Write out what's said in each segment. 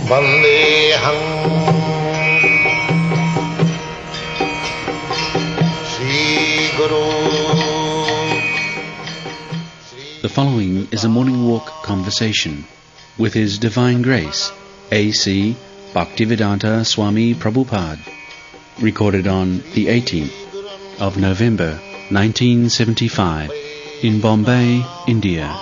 Vandeham Sri Guru. The following is a morning walk conversation with His Divine Grace, A.C. Bhaktivedanta Swami Prabhupada, recorded on the 18th of November 1975 in Bombay, India.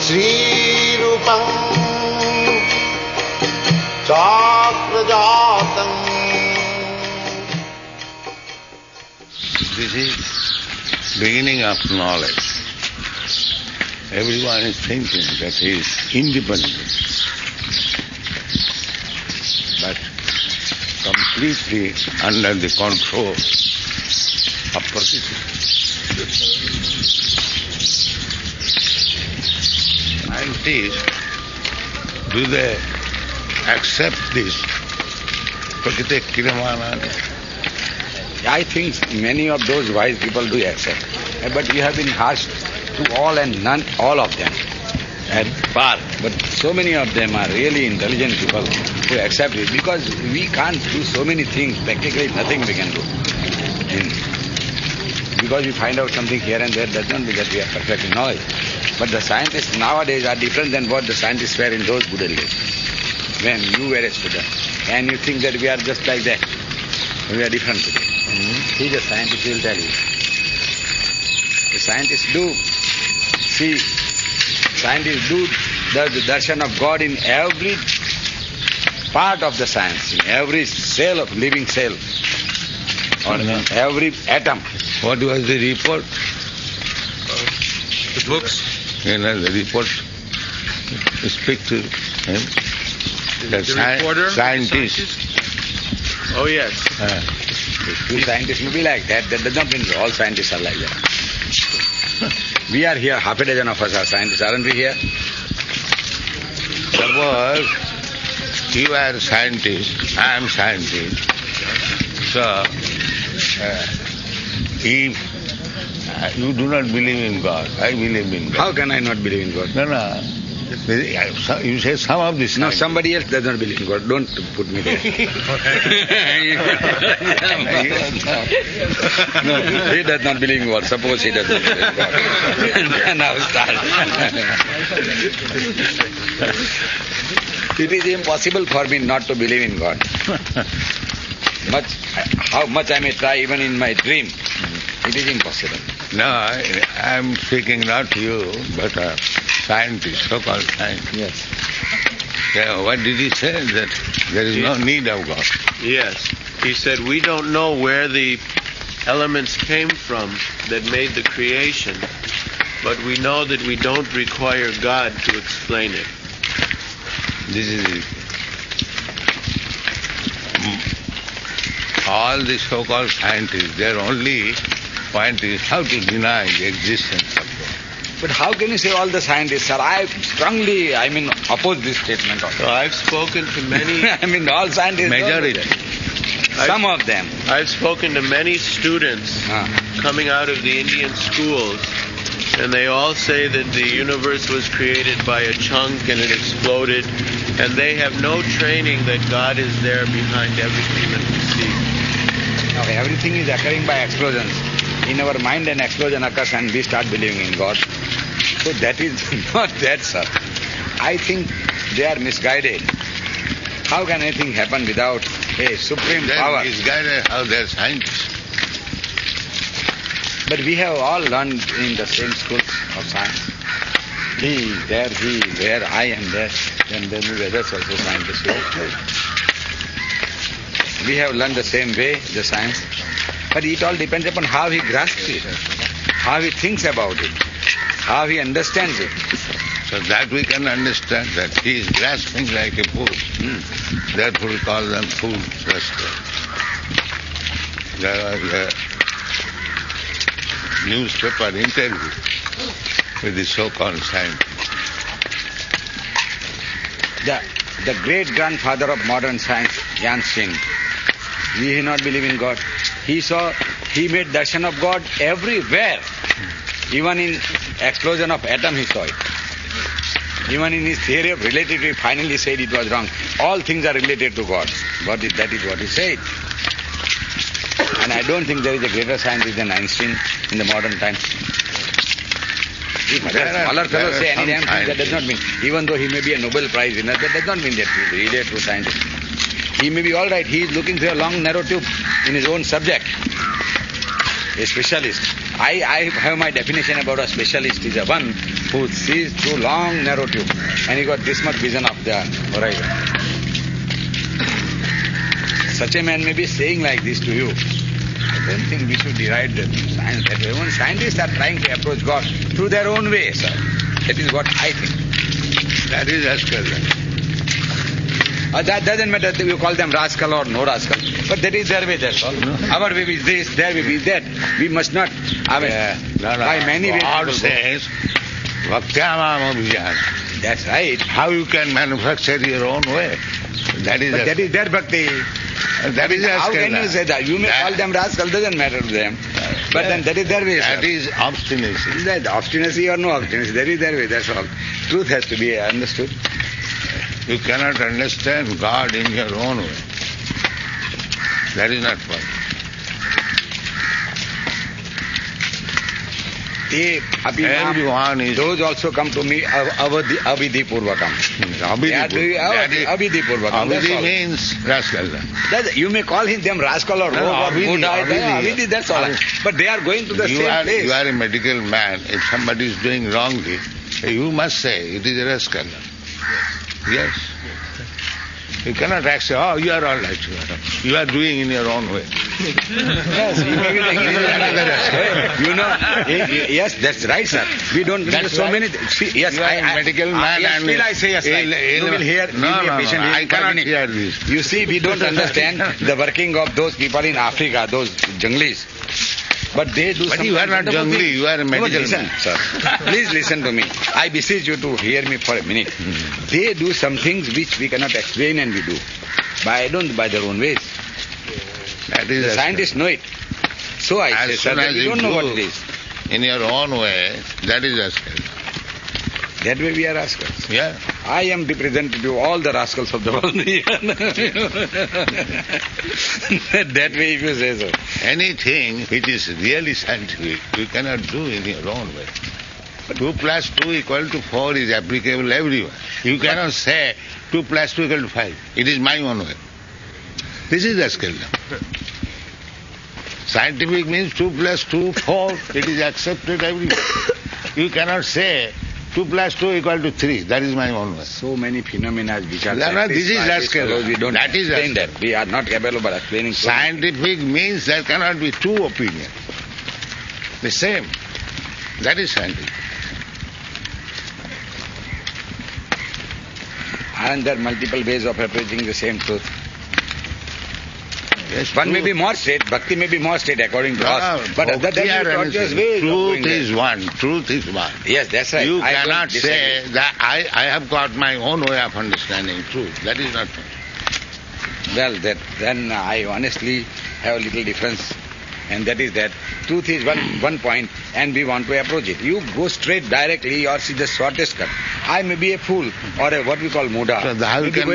Sri Rupam Chakrajatam. This is beginning of knowledge. Everyone is thinking that he is independent, but completely under the control of Prakriti. Scientists, do they accept this Prakriti Kiramana? I think many of those wise people do accept. But we have been harsh to all and none, all of them at par. But so many of them are really intelligent people who accept it, because we can't do so many things, practically nothing we can do. Because we find out something here and there, does not mean that we are perfect in knowledge. But the scientists nowadays are different than what the scientists were in those good days, when you were a student. And you think that we are just like that. We are different today. He, the scientist, will tell you. The scientists do see, scientists do the darshan of God in every part of the science, in every cell of living cell, or in every atom. What was the report? The books? The report. Speak to him. The reporter? Scientist. Oh, yes. Two scientists may be like that. That does not mean all scientists are like that. We are here, half a dozen of us are scientists, aren't we here? Suppose you are a scientist, I am scientist. So, if you do not believe in God, I believe in God. How can I not believe in God? No. You say some of this. No, somebody else does not believe in God. Don't put me there. No, he does not believe in God. Suppose he does not believe in God. And now start. It is impossible for me not to believe in God. How much I may try, even in my dream, it is impossible. No, I am speaking not to you, but scientist, so-called scientist. Yes. Yeah, what did he say? That there is no need of God. Yes. He said, we don't know where the elements came from that made the creation, but we know that we don't require God to explain it. This is it. All the so-called scientists, their only point is how to deny the existence of God. But how can you say all the scientists, sir? I strongly, oppose this statement also. So I've spoken to many... all scientists... Majority. Some of them. I've spoken to many students coming out of the Indian schools, and they all say that the universe was created by a chunk and it exploded, and they have no training that God is there behind everything that we see. Okay, everything is occurring by explosions. In our mind an explosion occurs and we start believing in God. So that is not that, sir. I think they are misguided. How can anything happen without a supreme power? Misguided how they are scientists. But we have all learned in the same schools of science. He there, he there, I am there, and then the others also scientists. We have learned the same way, the science. But it all depends upon how he grasps it, how he thinks about it, how he understands it. So that we can understand that he is grasping like a fool. Therefore we call them fool graspers. There was a newspaper interview with the so-called scientist. The great-grandfather of modern science, Jan Singh, we do not believe in God. He made darshan of God everywhere. Even in explosion of atom he saw it. Even in his theory of relativity, finally said it was wrong. All things are related to God. That is what he said. And I don't think there is a greater scientist than Einstein in the modern times. If smaller fellows say any damn thing, that does not mean, even though he may be a Nobel Prize winner, that does not mean that he is really a true scientist. He may be all right, he is looking through a long narrow tube in his own subject. A specialist. I have my definition about a specialist is a one who sees through long narrow tube and he got this much vision of the horizon. Such a man may be saying like this to you. I don't think we should deride the science that way. Even scientists are trying to approach God through their own way, sir. That is what I think. That is rascal. That doesn't matter if you call them rascal or no rascal. But that is their way, that's all. Our way is this, their way is that. We must not. By many ways. God says, Bhaktyamam abhijan. That's right. How you can manufacture your own way? That is their bhakti. That is how can you say that? You may call them rascal, doesn't matter to them. But then that is their way. That is obstinacy. That obstinacy or no obstinacy, that is their way, that's all. Truth has to be understood. You cannot understand God in your own way. That is not possible. Everyone is... Those also come to me avidhi purvakam. Avidhi purvakam. Avidhi means rascal. You may call them rascal or rogue or Buddha. Avidhi, that's all. But they are going to the same place. You are a medical man. If somebody is doing wrongly, you must say it is a rascal. Yes. You cannot say, oh, you are all right. You are doing in your own way. Yes, you may be taking yes, that's right, sir. We don't do so many things. Yes, you are a medical man. Yes, still I say yes, right. You will hear. No, I cannot hear this. You see, we don't understand the working of those people in Africa, those junglis. But they do. But you are not jungli, you are a medical man. Sir. Please listen to me. I beseech you to hear me for a minute. They do some things which we cannot explain and we do. By their own ways. That is the scientists know it. So I say, sir, that you don't know what it is. In your own way, that is rascal. That way we are rascals. Yeah. I am the representative of all the rascals of the world. That way if you say so. Anything which is really scientific, you cannot do in your own way. 2 plus 2 equal to 4 is applicable everywhere. You cannot say 2 plus 2 equal to 5. It is my own way. This is rascal. Scientific means 2 plus 2, 4. It is accepted everywhere. You cannot say 2 plus 2 equal to 3. That is my own way. So many phenomena which are... This is rascal. We don't that is explain that. We are not capable of explaining... Scientific means there cannot be two opinions. The same. That is scientific. And there are multiple ways of approaching the same truth. Yes, one may be more straight, bhakti may be more straight according to us. But that is ways truth is one. Truth is one. Yes, that's right. You cannot say that I have got my own way of understanding truth. That is not true. Well, then I honestly have a little difference. And that is that truth is one point and we want to approach it. You go straight directly or see the shortest cut. I may be a fool or a what we call muda. So how you can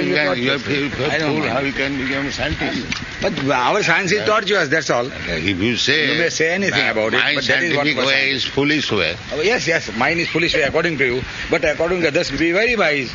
become a scientist? But our science is tortuous, that's all. If you may say anything about it, but that is what way is foolish way. Yes, mine is foolish way according to you, but according to others will be very wise.